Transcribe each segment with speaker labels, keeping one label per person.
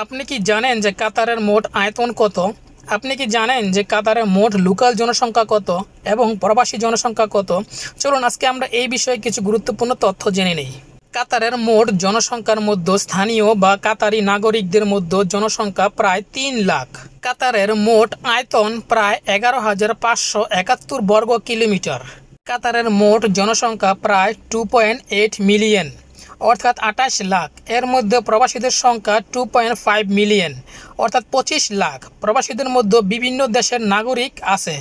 Speaker 1: আপনি কি জানেন যে কাতারের মোট আয়তন কত? আপনি কি জানেন যে কাতারের মোট লোকাল জনসংখ্যা কত এবং প্রবাসী জনসংখ্যা কত? চলুন আজকে আমরা এই বিষয়ে কিছু গুরুত্বপূর্ণ তথ্য জেনে নিই। কাতারের মোট জনসংখ্যার মধ্যে স্থানীয় বা কাতারি নাগরিকদের মধ্যে জনসংখ্যা প্রায় ৩ লাখ। কাতারের মোট আয়তন প্রায় ১১,৫৭১ বর্গ কিলোমিটার। কাতারের মোট জনসংখ্যা প্রায় 2.8 মিলিয়ন অর্থাৎ ২৮ লাখ। এর মধ্যে প্রবাসীদের সংখ্যা 2.5 মিলিয়ন অর্থাৎ ২৫ লাখ। প্রবাসীদের মধ্যে বিভিন্ন দেশের নাগরিক আছে।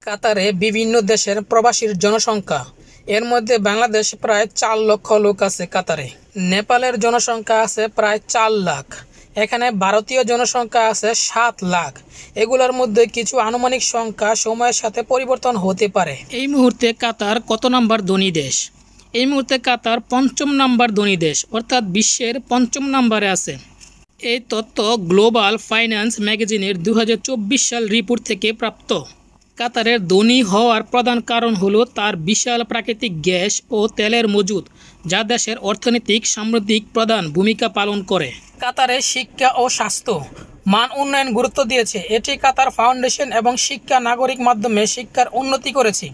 Speaker 1: কাতারে বিভিন্ন দেশের প্রবাসীর জনসংখ্যা, এর মধ্যে বাংলাদেশ প্রায় ৪ লক্ষ লোক আছে কাতারে। নেপালের জনসংখ্যা আছে প্রায় ৪ লাখ। এখানে ভারতীয় জনসংখ্যা আছে ৭ লাখ। এগুলোর মধ্যে কিছু আনুমানিক সংখ্যা সময়ের সাথে পরিবর্তন হতে পারে। এই মুহূর্তে কাতার কত নম্বর ধনী দেশ? এই মুহূর্তে কাতার ৫ম নাম্বার ধনী দেশ অর্থাৎ বিশ্বের ৫ম নম্বরে আছে। এই তথ্য গ্লোবাল ফাইন্যান্স ম্যাগাজিনের ২০২৪ সাল রিপোর্ট থেকে প্রাপ্ত। কাতারের ধনী হওয়ার প্রধান কারণ হলো তার বিশাল প্রাকৃতিক গ্যাস ও তেলের মজুদ, যা দেশের অর্থনৈতিক সমৃদ্ধির প্রধান ভূমিকা পালন করে। কাতারে শিক্ষা ও স্বাস্থ্য মান উন্নয়ন গুরুত্ব দিয়েছে। এটি কাতার ফাউন্ডেশন এবং শিক্ষা নাগরিক মাধ্যমে শিক্ষার উন্নতি করেছে।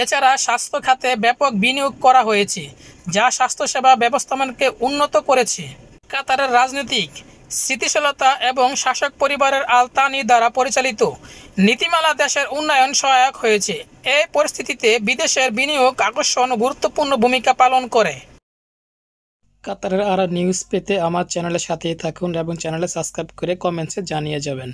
Speaker 1: এছাড়া স্বাস্থ্য খাতে ব্যাপক বিনিয়োগ করা হয়েছে, যা স্বাস্থ্যসেবা ব্যবস্থাপনাকে উন্নত করেছে। কাতারের রাজনৈতিক স্থিতিশীলতা এবং শাসক পরিবারের আল তানি দ্বারা পরিচালিত নীতিমালা দেশের উন্নয়ন সহায়ক হয়েছে। এই পরিস্থিতিতে বিদেশের বিনিয়োগ আকর্ষণ গুরুত্বপূর্ণ ভূমিকা পালন করে। কাতারের আরও নিউজ পেতে আমার চ্যানেলের সাথেই থাকুন এবং চ্যানেলে সাবস্ক্রাইব করে কমেন্টসে জানিয়ে যাবেন।